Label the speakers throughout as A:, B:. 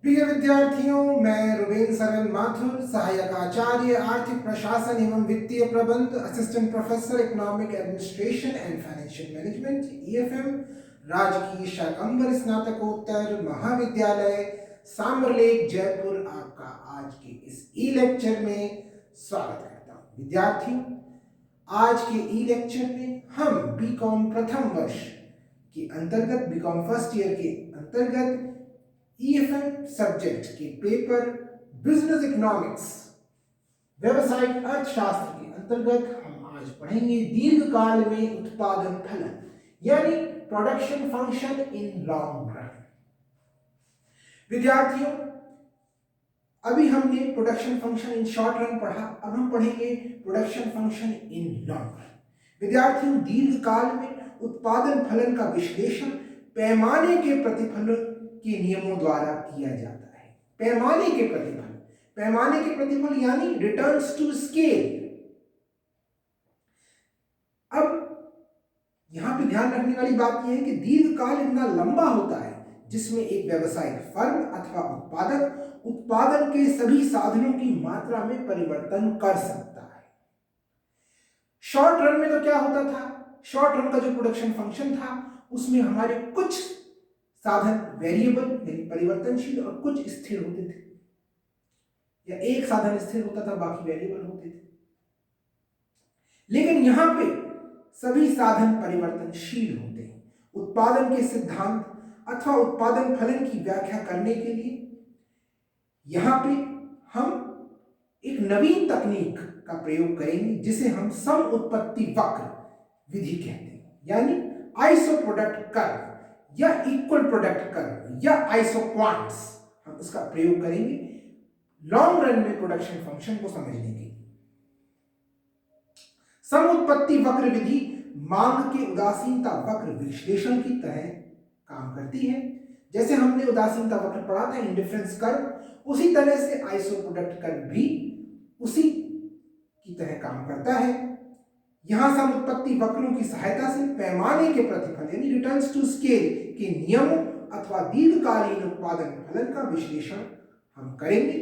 A: प्रिय विद्यार्थियों, मैं रुबेन सरन माथुर, सहायक आचार्य आर्थिक प्रशासन एवं वित्तीय प्रबंध, assistant professor economic administration and financial management EFM, राजकीय शाकंभर स्नातकोत्तर महाविद्यालय सांबरलेक जयपुर आपका आज के इस ई लेक्चर में स्वागत करता हूं। विद्यार्थियों, आज के ई लेक्चर में हम बीकॉम प्रथम वर्ष के अंतर्गत, बीकॉम फर्स्ट ईयर के अंतर्गत ईएफएम सब्जेक्ट के पेपर बिजनेस इकोनॉमिक्स व्यवसायिक अर्थशास्त्र के अंतर्गत हम आज पढ़ेंगे दीर्घकाल में उत्पादन फलन, यानी production function in long run. विद्यार्थियों, अभी हमने production function in short run पढ़ा, अब हम पढ़ेंगे production function in long run. विद्यार्थियों, दीर्घकाल में उत्पादन फलन का विश्लेषण पैमाने के प्रतिफल के नियमों द्वारा किया जाता है। पैमाने के प्रतिफल यानी रिटर्न्स टू स्केल। अब यहां पे ध्यान रखने वाली बात यह है कि दीर्घकाल इतना लंबा होता है जिसमें एक व्यवसायिक फर्म अथवा उत्पादक उत्पादन के सभी साधनों की मात्रा में परिवर्तन कर सकता है। शॉर्ट रन में तो क्या होता था, शॉर्ट रन का जो प्रोडक्शन फंक्शन था उसमें हमारे कुछ साधन वेरिएबल यानी परिवर्तनशील और कुछ स्थिर होते थे, या एक साधन स्थिर होता था बाकी वेरिएबल होते थे। लेकिन यहां पे सभी साधन परिवर्तनशील होते हैं। उत्पादन के सिद्धांत अथवा उत्पादन फलन की व्याख्या करने के लिए यहां पे हम एक नवीन तकनीक का प्रयोग करेंगे जिसे हम सम उत्पत्ति वक्र विधि कहते हैं, यानी आइसो प्रोडक्ट कर्व या इक्वल प्रोडक्ट कर्व या आइसोक्वांट्स। हम इसका प्रयोग करेंगे लॉन्ग रन में प्रोडक्शन फंक्शन को समझने के लिए। सम उत्पत्ति वक्र विधि मांग के उदासीनता वक्र विश्लेषण की तरह काम करती है। जैसे हमने उदासीनता वक्र पढ़ा था, इंडिफरेंस कर्व, उसी तरह से आइसो प्रोडक्ट कर्व भी उसी की तरह काम करता है। यहां सम उत्पत्ति वक्रों की सहायता से पैमाने के प्रतिफल यानी रिटर्न्स टू स्केल के नियमों अथवा दीर्घकालीन उत्पादन फलन का विश्लेषण हम करेंगे।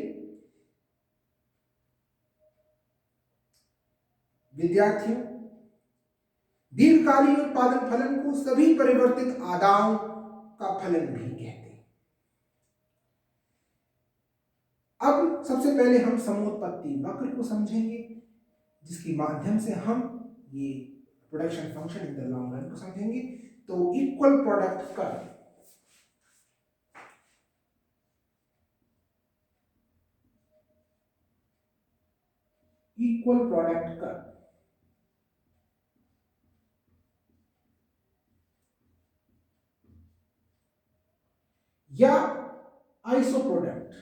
A: विद्यार्थियों, दीर्घकालीन उत्पादन फलन को सभी परिवर्तित आदायों का फलन भी कहते हैं। अब सबसे पहले हम समोत्पत्ति वक्र को समझेंगे, जिसके माध्यम से हम ये production function in the long run को समझेंगे। तो equal product curve, equal product curve या आइसो प्रोडक्ट,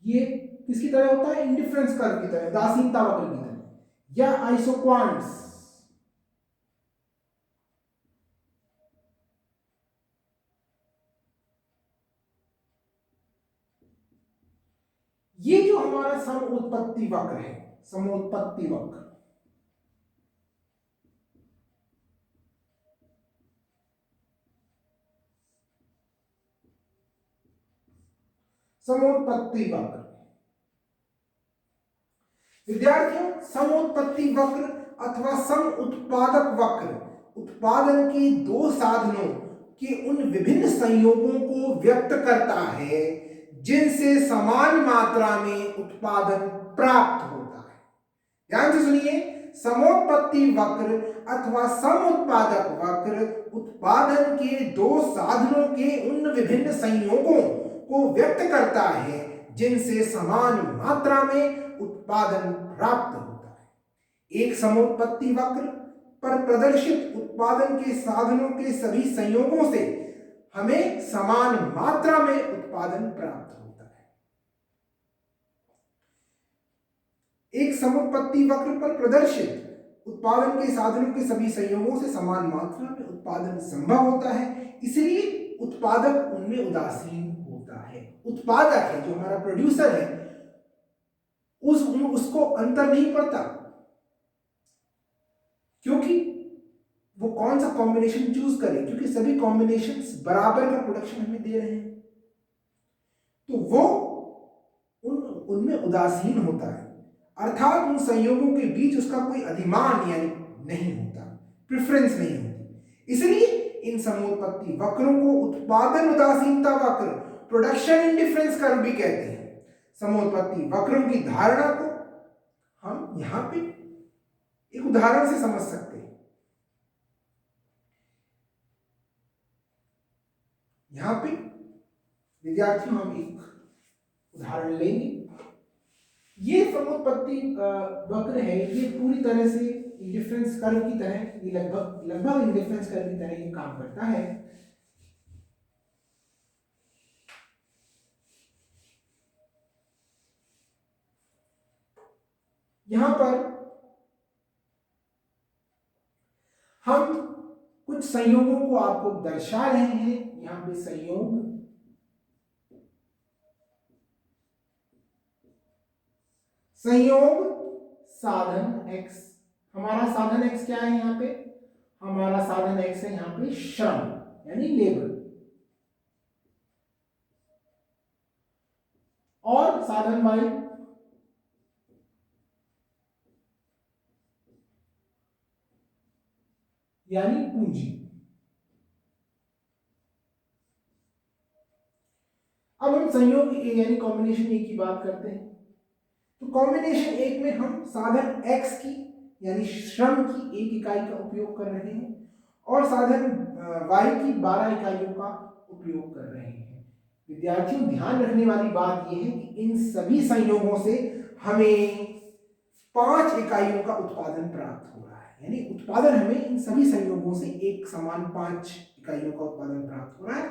A: ये किसकी तरह होता है, इंडिफरेंस कर्व की तरह, उदासीनता वक्र की तरह, या आइसोक्वांट्स। ये जो हमारा समोत्पत्ति वक्र है, समोत्पत्ति वक्र, समोत्पत्ति वक्र। विद्यार्थियों, समोत्पत्ति वक्र अथवा सम उत्पादक वक्र उत्पादन के दो साधनों के उन विभिन्न संयोगों को व्यक्त करता है जिनसे समान मात्रा में उत्पादन प्राप्त होता है। ध्यान से सुनिए, समोत्पत्ति वक्र अथवा सम उत्पादक वक्र उत्पादन के दो साधनों के उन विभिन्न संयोगों को व्यक्त करता है जिनसे समान मात्रा में उत्पादन प्राप्त होता है। एक समोत्पत्ति वक्र पर प्रदर्शित उत्पादन के साधनों के सभी संयोगों से हमें समान मात्रा में उत्पादन प्राप्त होता है। एक समोत्पत्ति वक्र पर प्रदर्शित उत्पादन के साधनों के सभी संयोगों से समान मात्रा में उत्पादन संभव होता है, इसलिए उत्पादक उनमें उदासीन होता है। उत्पादक है, जो हमारा प्रोड्यूसर है, उसको अंतर नहीं पड़ता, क्योंकि वो कौन सा कॉम्बिनेशन चूज करे, क्योंकि सभी कॉम्बिनेशंस बराबर का प्रोडक्शन हमें दे रहे हैं, तो वो उनमें उदासीन होता है, अर्थात उन संयोगों के बीच उसका कोई अधिमान यानी नहीं होता, प्रेफरेंस नहीं होती। इसलिए इन समोत्पत्ति वक्रों को उत्पादन उदासीनता वक्र, प्रोडक्शन इंडिफरेंस कर्व भी कहते हैं। समोत्पत्ति वक्रों की धारणा को हम यहां पे एक उदाहरण से समझ सकते हैं। यहां पे विद्यार्थियों हम एक उदाहरण लेंगे। ये समोत्पत्ति वक्र है, ये पूरी तरह से इंडिफरेंस कर्व की तरह, ये लगभग इंडिफरेंस कर्व की तरह ये काम करता है। यहां पर हम कुछ संयोगों को आपको दर्शा रहे हैं। यहां पे संयोग साधन x, हमारा साधन x क्या है यहां पे, हमारा साधन x है यहां पे श्रम यानी लेबर, और साधन y यानी पूंजी। अब हम संयोग ए यानी कॉम्बिनेशन ए की बात करते हैं। तो कॉम्बिनेशन एक में हम साधन x की यानी श्रम की 1 इकाई का उपयोग कर रहे हैं और साधन y की 12 इकाइयों का उपयोग कर रहे हैं। विद्यार्थियों ध्यान रखने वाली बात यह है कि इन सभी संयोगों से हमें 5 इकाइयों का उत्पादन प्राप्त हो रहा है, यानी उत्पादन हमें इन सभी संयोगों से एक समान 5 इकाइयों का उत्पादन प्राप्त हो रहा है,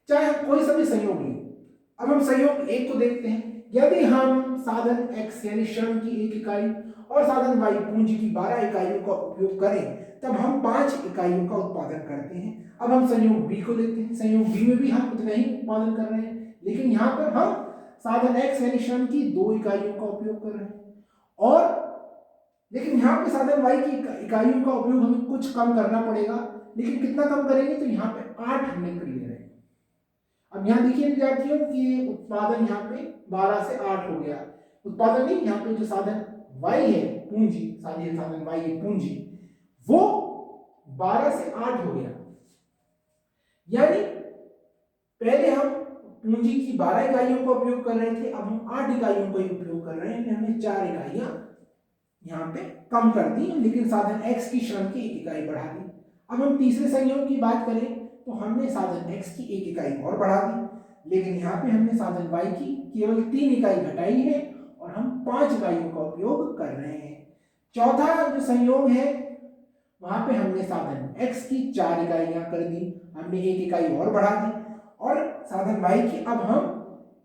A: चाहे हम कोई सभी संयोग लें। अब हम संयोग एक को देखते हैं। यदि हम साधन x यानी श्रम की 1 इकाई और साधन y पूंजी की 12 इकाइयों का उपयोग करें, तब हम 5 इकाइयों का उत्पादन करते हैं। अब हम संयोग b को लेते हैं। संयोग b में भी हम उतना ही उत्पादन कर रहे हैं, लेकिन यहाँ पर हम साधन x यानी श्रम की 2 इकाइयों का उपयोग कर रहे हैं, और लेकिन यहाँ पे साधन y की इकाइयों का उपयोग हमें कुछ कम करना पड़ेगा, लेकिन कितना कम करेंगे, तो यहाँ पे 8 हमने कर लिया है। अब यहाँ देखिए विद्यार्थियों कि उत्पादन यहाँ पे 12 से 8 हो गया। उत्पादन नहीं, यहाँ पे जो साधन y है पूंजी, साधन y है पूंजी, वो 12 से 8 हो गया। यानी पहले हम पूंजी की 12 इकाइयों का उपयोग कर रहे थे, अब हम 8 इकाइयों का ही उपयोग कर रहे हैं। हमने 4 इकाइयां यहाँ पे कम कर दी, लेकिन साधन x की श्रम की 1 इकाई बढ़ा दी। अब हम तीसरे संयोग की बात करें तो हमने साधन x की 1 इकाई और बढ़ा दी, लेकिन यहाँ पे हमने साधन y की केवल 3 इकाई घटाई है और हम 5 इकाइयों का उपयोग कर रहे हैं। चौथा जो संयोग है वहां पे हमने साधन x की 4 इकाइयां कर दी, हमने 1 इकाई और बढ़ा दी, और साधन y की अब हम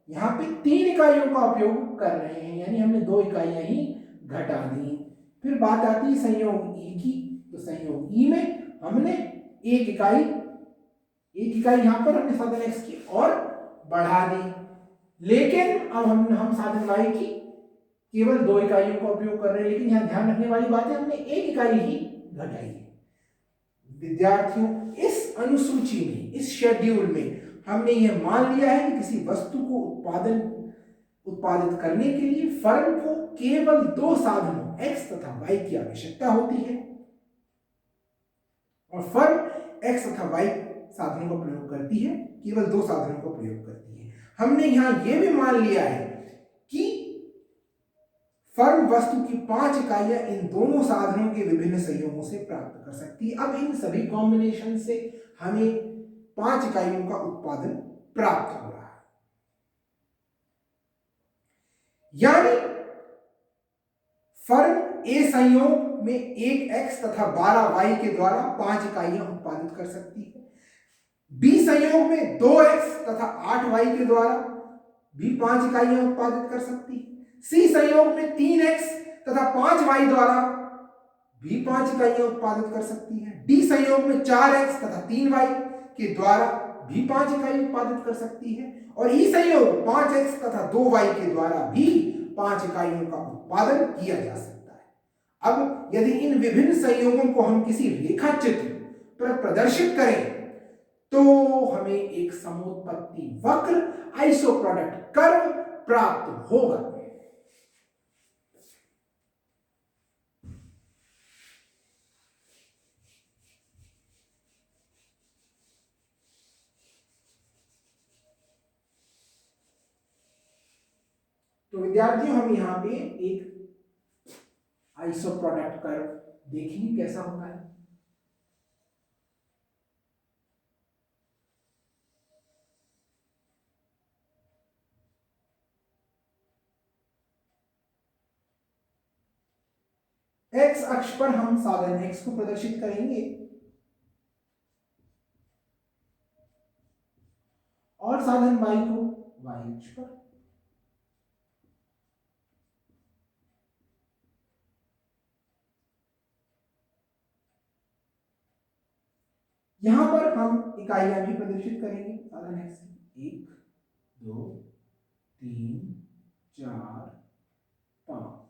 A: यहाँ पे 3 इकाइयों का उपयोग कर रहे हैं, यानी हमने 2 इकाइयां ही घटा दी। फिर बात आती है संयोग ई की। तो संयोग ई में हमने 1 इकाई यहाँ पर हमने साधन x की और बढ़ा दी, लेकिन अब हम साधन y की केवल 2 इकाइयों का उपयोग कर रहे हैं। लेकिन यहाँ ध्यान रखने वाली बात है, हमने 1 इकाई ही घटाई है। विद्यार्थियों इस अनुसूची में, इस शेड्यूल में हमने यह मान लिया है कि किसी वस्तु को उत्पादित करने के लिए फर्म को केवल 2 साधनों x तथा y की आवश्यकता होती है, और फर्म x तथा y साधनों का प्रयोग करती है, केवल 2 साधनों का प्रयोग करती है। हमने यहां यह भी मान लिया है कि फर्म वस्तु की 5 इकाइयां इन दोनों साधनों के विभिन्न संयोगों से प्राप्त कर सकती है। अब इन सभी कॉम्बिनेशन से हमें 5 इकाइयों का उत्पादन प्राप्त हो रहा है, यानी फर्म ए संयोग में 1 x तथा 12 y के द्वारा 5 इकाइयां उत्पादित कर सकती है। बी संयोग में 2x तथा 8y के द्वारा भी 5 इकाइयां उत्पादित कर सकती है। सी संयोग में 3x तथा 5y द्वारा भी 5 इकाइयां उत्पादित कर सकती है। डी संयोग में 4x तथा 3y के द्वारा भी 5 इकाई उत्पादित कर सकती है, और ई संयोग 5x तथा 2y के द्वारा भी 5 इकाइयों का उत्पादन किया जा सकता है। अब यदि इन विभिन्न संयोगों को हम किसी रेखा चित्र पर प्रदर्शित करें तो हमें एक समोत्पत्ति वक्र आइसोप्रोडक्ट कर्व प्राप्त होगा। तो विद्यार्थियों हम यहां पे एक आइसोप्रोडक्ट कर्व देखेंगे कैसा होता है। एक्स अक्ष पर हम साधन एक्स को प्रदर्शित करेंगे और साधन y को y अक्ष पर। यहां पर हम इकाइयां भी प्रदर्शित करेंगे साधन एक्स की, 1 2 3 4 5।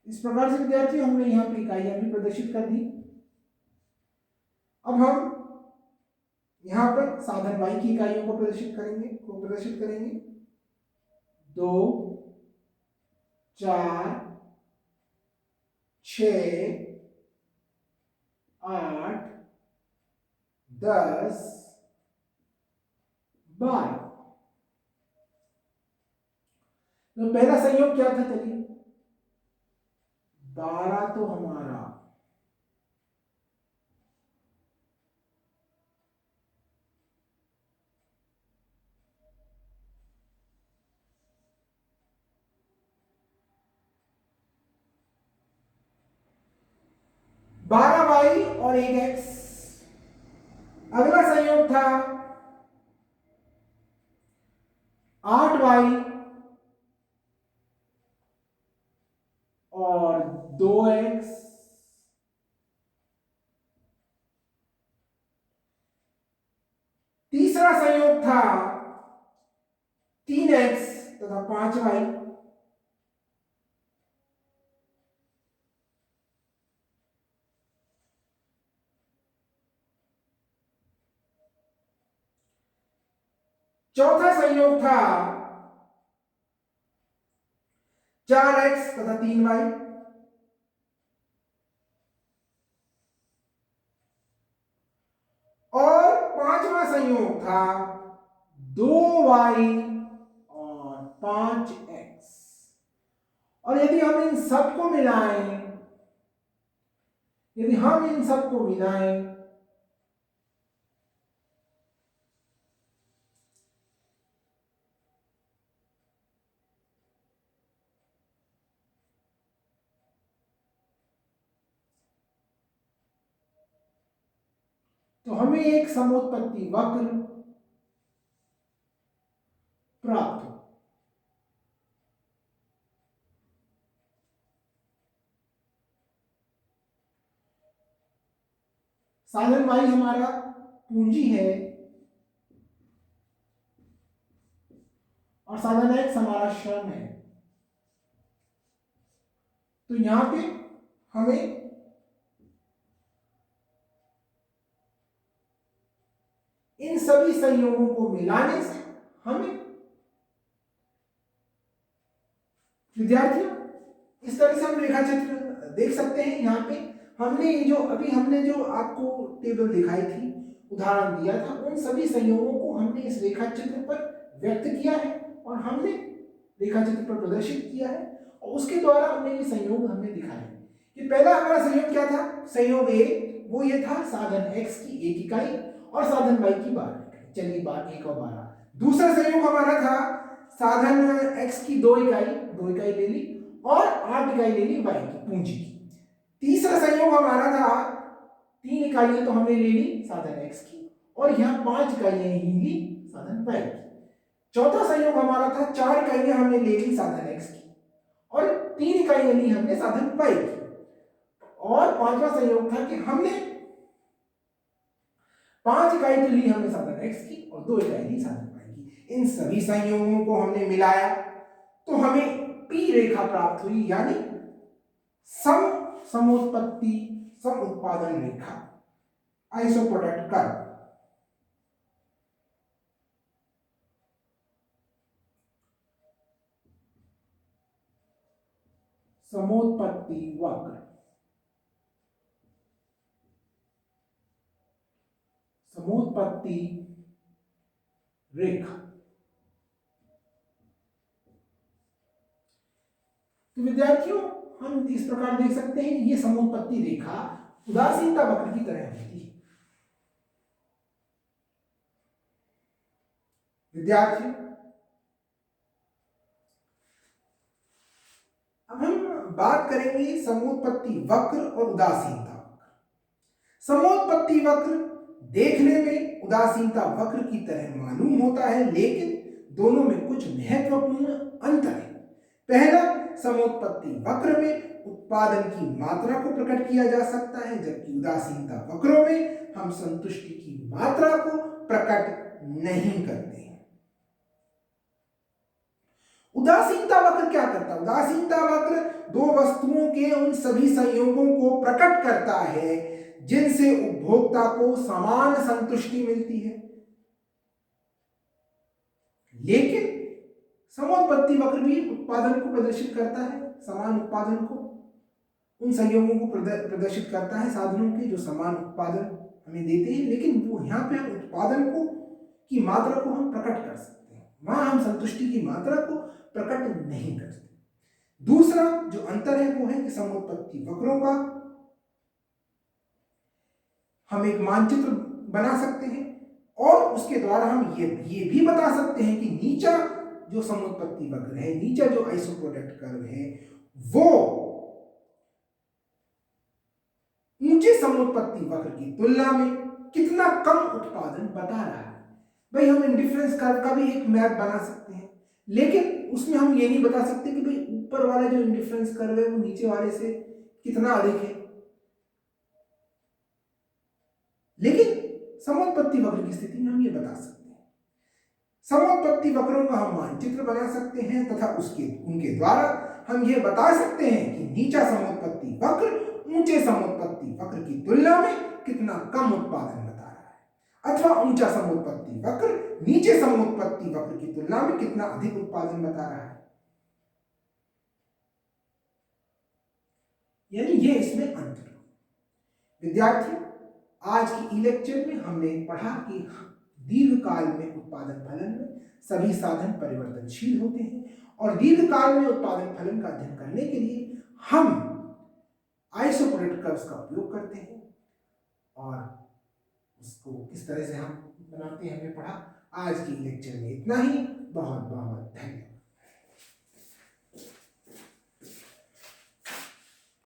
A: इस प्रकार से विद्यार्थी हमने यहाँ पर इकाइयां भी प्रदर्शित कर दी। अब हम यहाँ पर साधन y की इकाइयों को प्रदर्शित करेंगे 2 4 6 8 10 12। तो पहला संयोग क्या था, चलिए 12 तो हमारा y और 1x। अगला संयोग था 8y और 2x। तीसरा संयोग था 3x तथा 5y। चौथा संयोग था 4x तथा 3y। और पांचवा संयोग था 2y और 5x। और यदि हम इन सबको मिलाएं, तो हमें एक समोत्पत्ति वक्र प्राप्त हो। साधन y हमारा पूंजी है और साधन x हमारा श्रम है। तो यहां पे हमें इन सभी संयोगों को मिलाने से हमें विद्यार्थियों इस तरह से हम रेखा चित्र देख सकते हैं। यहाँ पे हमने जो आपको टेबल दिखाई थी, उदाहरण दिया था, उन सभी संयोगों को हमने इस रेखा चित्र पर व्यक्त किया है और हमने रेखा चित्र पर प्रदर्शित किया है और उसके द्वारा हमने ये संयोग हमें दिखाए कि पहला हमारा संयोग क्या था, संयोग ए, वो ये था साधन x की 1 इकाई और साधन y की 12 इकाई। चलिए 1 और 12। दूसरा संयोग हमारा था साधन x की 2 इकाई ले ली और 8 इकाई ले ली y की पूंजी की। तीसरा संयोग हमारा था 3 इकाइयां तो हमने ले ली साधन x की और यहाँ 5 इकाइयां ही ली साधन y की। चौथा संयोग हमारा था 4 इकाइयां हमने ले ली साधन x की 3 इकाइयां ली हमने साधन y की, और 5वां संयोग था कि हमने 5 इकाई तो ली हमने साधन x की और 2 इकाई ली साधन y की। इन सभी संयोगों को हमने मिलाया तो हमें P रेखा प्राप्त हुई, यानी समोत्पत्ति सम उत्पादन रेखा, आइसोप्रोडक्ट कर्व। समोत्पत्ति वक्र, समोत्पत्ति रेखा। तो विद्यार्थियों, हम इस प्रकार देख सकते हैं ये समोत्पत्ति रेखा उदासीनता वक्र की तरह होती है। विद्यार्थियों, अब हम बात करेंगे समोत्पत्ति वक्र और उदासीनता वक्र। समोत्पत्ति वक्र देखने में उदासीनता वक्र की तरह मालूम होता है, लेकिन दोनों में कुछ महत्वपूर्ण अंतर है। पहला, समोत्पत्ति वक्र में उत्पादन की मात्रा को प्रकट किया जा सकता है, जबकि उदासीनता वक्रों में हम संतुष्टि की मात्रा को प्रकट नहीं करते हैं। उदासीनता वक्र क्या करता है? उदासीनता वक्र दो वस्तुओं के उन सभी संयोगों को प्रकट करता है जिनसे उपभोक्ता को समान संतुष्टि मिलती है, लेकिन समोत्पत्ति वक्र भी उत्पादन को प्रदर्शित करता है, समान उत्पादन को, उन संयोगों को प्रदर्शित करता है साधनों के जो समान उत्पादन हमें देते हैं, लेकिन वो यहाँ पे हम उत्पादन को की मात्रा को हम प्रकट कर सकते हैं, वहां हम संतुष्टि की मात्रा को प्रकट नहीं कर सकते। दूसरा जो अंतर है वो है कि समोत्पत्ति वक्रों का हम एक मानचित्र बना सकते हैं और उसके द्वारा हम ये भी बता सकते हैं कि नीचा जो समोत्पत्ति वक्र है, नीचा जो आइसोप्रोडक्ट कर्व है, वो ऊंचे समोत्पत्ति वक्र की तुलना में कितना कम उत्पादन बता रहा है। भाई हम इंडिफरेंस कर्व का भी एक मैप बना सकते हैं, लेकिन उसमें हम ये नहीं बता सकते कि भाई ऊपर वाला जो इंडिफरेंस कर्व है वो नीचे वाले से कितना अधिक है, लेकिन समोत्पत्ति वक्र की स्थिति में हम ये बता सकते हैं। समोत्पत्ति वक्रों का हम मानचित्र बना सकते हैं तथा उनके द्वारा हम ये बता सकते हैं कि नीचा समोत्पत्ति वक्र ऊंचे समोत्पत्ति वक्र की तुलना में कितना कम उत्पादन बता रहा है, अथवा ऊंचा समोत्पत्ति वक्र नीचे समोत्पत्ति वक्र की तुलना में कितना अधिक उत्पादन बता रहा है। यानी ये इसमें अंतर। विद्यार्थी, आज की ई लेक्चर में हमने पढ़ा कि दीर्घकाल में उत्पादन फलन में सभी साधन परिवर्तनशील होते हैं और दीर्घकाल में उत्पादन फलन का अध्ययन करने के लिए हम आइसोप्रोडक्ट कर्व्स का उपयोग करते हैं और उसको किस तरह से हम बनाते हैं हमने पढ़ा। आज की लेक्चर में इतना ही। बहुत बहुत धन्यवाद।